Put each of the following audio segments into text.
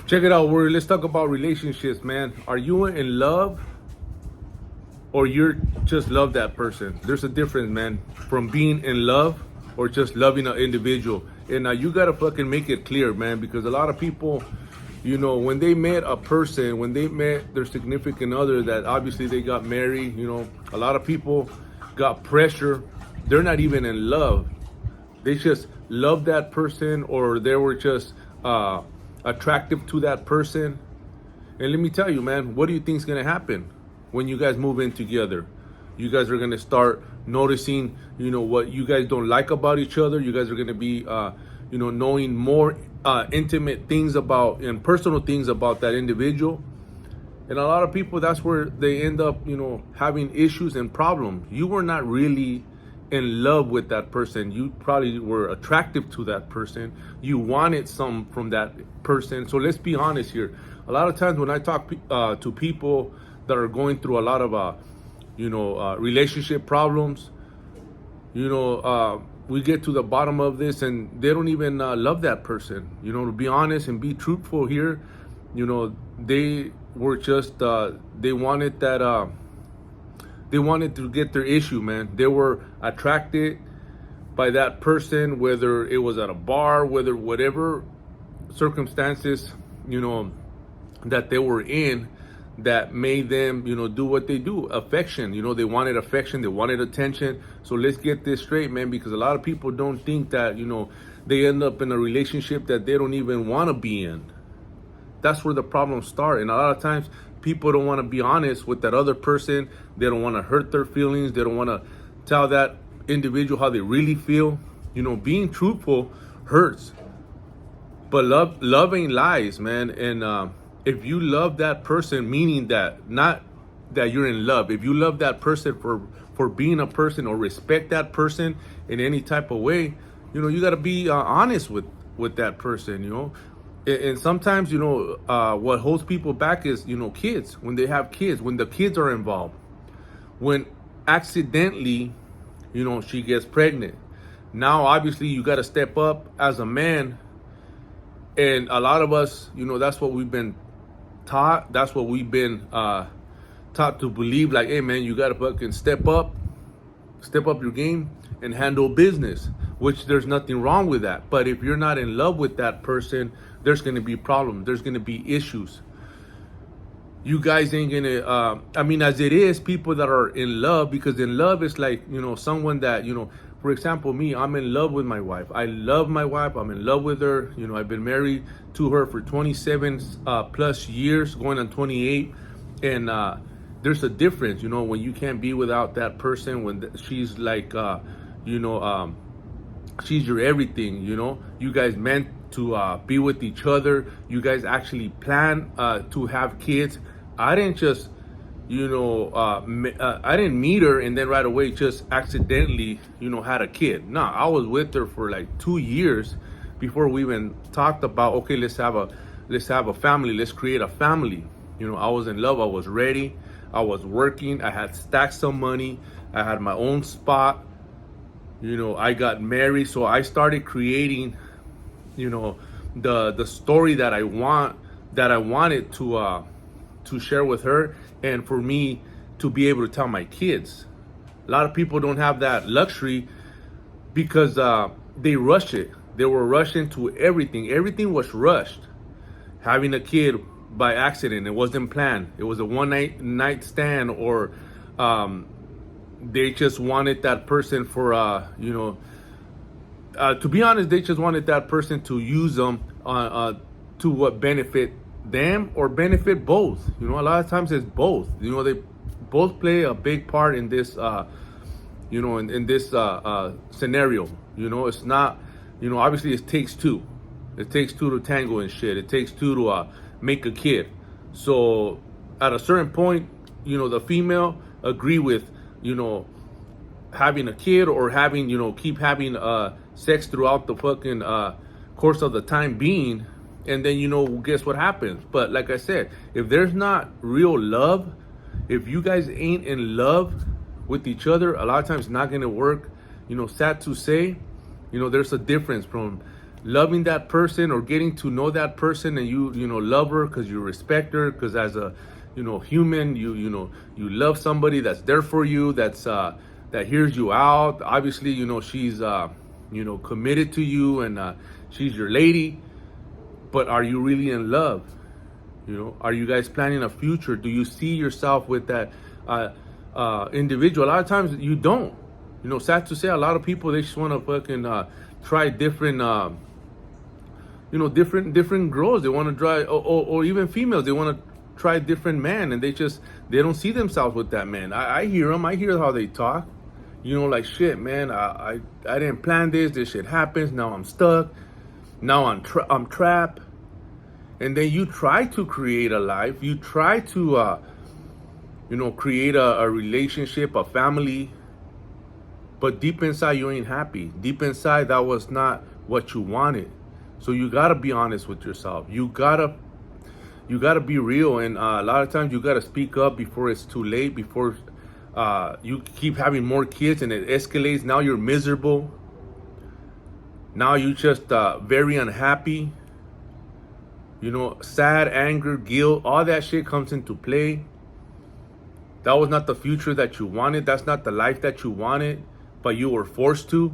Check it out, Warrior. Let's talk about relationships, man. Are you in love or you're just love that person? There's a difference, man, from being in love or just loving an individual. And you gotta fucking make it clear, man, because a lot of people, when they met a person, when they met their significant other that obviously they got married, a lot of people got pressure. They're not even in love. They just love that person, or they were just attractive to that person. And let me tell you, man, what do you think is going to happen when you guys move in together? You guys are going to start noticing, what you guys don't like about each other. You guys are going to be, knowing more intimate things about and personal things about that individual. And a lot of people, that's where they end up, having issues and problems. You were not really in love with that person. You probably were attractive to that person. You wanted some from that person. So let's be honest here. A lot of times when I talk to people that are going through a lot of relationship problems, we get to the bottom of this and they don't even love that person. To be honest and be truthful here, they were just they wanted that they wanted to get their issue, man. They were attracted by that person, whether it was at a bar, whether whatever circumstances, that they were in that made them, do what they do. Affection, they wanted affection, they wanted attention. So let's get this straight, man, because a lot of people don't think that, they end up in a relationship that they don't even want to be in. That's where the problems start. And a lot of times people don't want to be honest with that other person. They don't want to hurt their feelings. They don't want to tell that individual how they really feel. Being truthful hurts. But love ain't lies, man. And if you love that person, meaning that, not that you're in love, if you love that person for being a person or respect that person in any type of way, you got to be honest with that person, And sometimes, what holds people back is, kids. When they have kids, when the kids are involved, when accidentally, she gets pregnant. Now, obviously, you got to step up as a man. And a lot of us, that's what we've been taught. That's what we've been taught to believe. Like, hey, man, you got to fucking step up your game and handle business, which there's nothing wrong with that. But if you're not in love with that person, there's going to be problems. There's going to be issues. You guys ain't going to, as it is, people that are in love, because in love is like, someone that, for example, me, I'm in love with my wife. I love my wife. I'm in love with her. I've been married to her for 27 plus years, going on 28. And there's a difference, when you can't be without that person, when she's like, she's your everything, You guys meant to be with each other. You guys actually plan to have kids. I didn't just, I didn't meet her and then right away just accidentally, had a kid. No, I was with her for like 2 years before we even talked about, okay, let's have a family. Let's create a family. I was in love. I was ready. I was working. I had stacks of money. I had my own spot. I got married. So I started creating, the story that I wanted to share with her, and for me to be able to tell my kids. A lot of people don't have that luxury because they rush it. They were rushing to everything. Everything was rushed. Having a kid by accident, it wasn't planned. It was a one night stand, or they just wanted that person for to be honest, they just wanted that person to use them to what benefit them or benefit both. A lot of times it's both. They both play a big part in this in this scenario. It's not, obviously it takes two. It takes two to tango and shit. It takes two to make a kid. So at a certain point, the female agree with, having a kid or having, keep having sex throughout the fucking course of the time being. And then, guess what happens? But like I said, if there's not real love, if you guys ain't in love with each other, a lot of times it's not going to work. Sad to say, there's a difference from loving that person or getting to know that person, and you know love her because you respect her, because as a human, you know you love somebody that's there for you, that's that hears you out. Obviously, she's committed to you, and she's your lady. But are you really in love? Are you guys planning a future? Do you see yourself with that individual? A lot of times you don't. Sad to say, a lot of people, they just want to fucking try different different girls. They want to try, or even females, they want to try different men, and they don't see themselves with that man. I hear them. I hear how they talk. Like, shit, man, I didn't plan this shit happens, now I'm stuck, now I'm trapped. And then you try to create a life, you try to create a relationship, a family, but deep inside you ain't happy. Deep inside, that was not what you wanted. So you gotta be honest with yourself. You gotta be real, and a lot of times you gotta speak up before it's too late. Before you keep having more kids and it escalates. Now you're miserable. Now you just very unhappy. Sad, anger, guilt, all that shit comes into play. That was not the future that you wanted. That's not the life that you wanted, but you were forced to.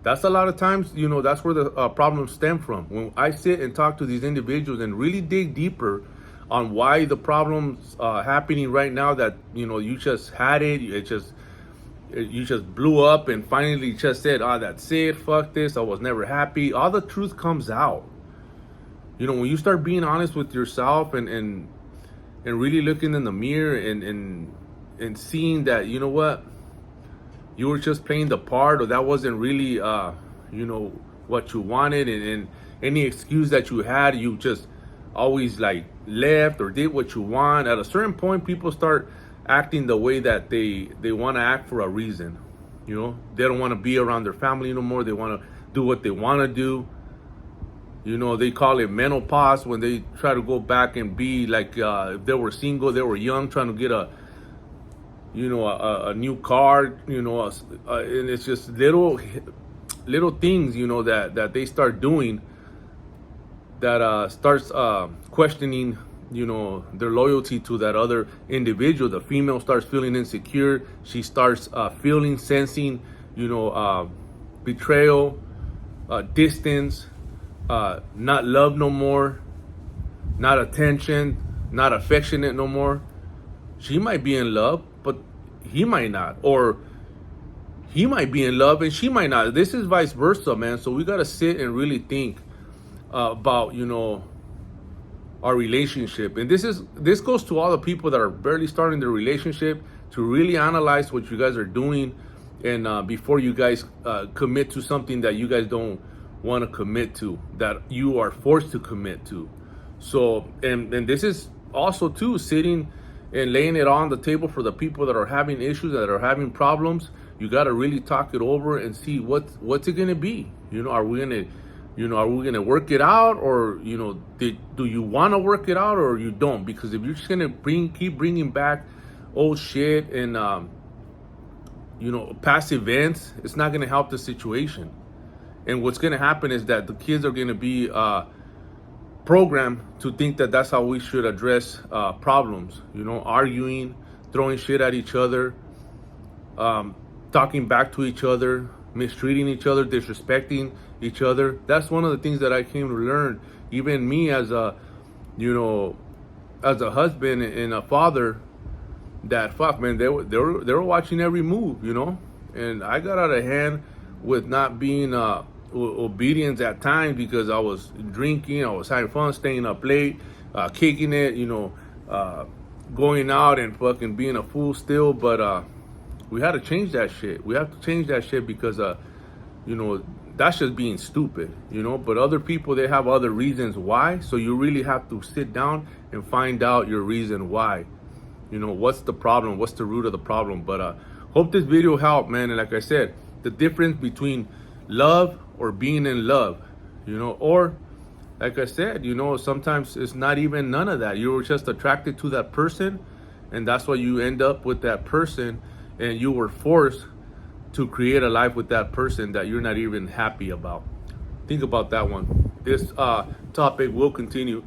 That's a lot of times, that's where the problems stem from. When I sit and talk to these individuals and really dig deeper on why the problems happening right now, that, you just had it, you just blew up and finally just said, that's it, fuck this, I was never happy. All the truth comes out. When you start being honest with yourself and really looking in the mirror and seeing that, what, you were just playing the part, or that wasn't really, what you wanted, and any excuse that you had, you just always like left or did what you want. At a certain point, people start acting the way that they want to act for a reason. They don't want to be around their family no more. They want to do what they want to do. They call it menopause when they try to go back and be like, if they were single, they were young, trying to get a new car, and it's just little things, that they start doing that starts questioning, their loyalty to that other individual. The female starts feeling insecure. She starts sensing, betrayal, distance, not love no more, not attention, not affectionate no more. She might be in love, but he might not. Or he might be in love and she might not. This is vice versa, man. So we got to sit and really think about, our relationship. And this goes to all the people that are barely starting their relationship, to really analyze what you guys are doing, and before you guys commit to something that you guys don't want to commit to, that you are forced to commit to. So, and this is also too, sitting and laying it on the table for the people that are having issues, that are having problems. You got to really talk it over and see what's it going to be. Are we going to work it out, or do you want to work it out, or you don't? Because if you're just going to keep bringing back old shit and past events, it's not going to help the situation. And what's going to happen is that the kids are going to be programmed to think that that's how we should address problems. Arguing, throwing shit at each other, talking back to each other, mistreating each other, disrespecting each other. That's one of the things that I came to learn. Even me as a husband and a father, that fuck, man, they were watching every move, and I got out of hand with not being obedient at times, because I was drinking, I was having fun, staying up late, kicking it, going out and fucking being a fool still. But we had to change that shit. We have to change that shit because that's just being stupid, but other people, they have other reasons why. So you really have to sit down and find out your reason why. What's the problem? What's the root of the problem? But hope this video helped, man. And like I said, the difference between love or being in love, or like I said, sometimes it's not even none of that. You were just attracted to that person, and that's why you end up with that person, and you were forced to create a life with that person that you're not even happy about. Think about that one. This topic will continue.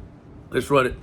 Let's run it.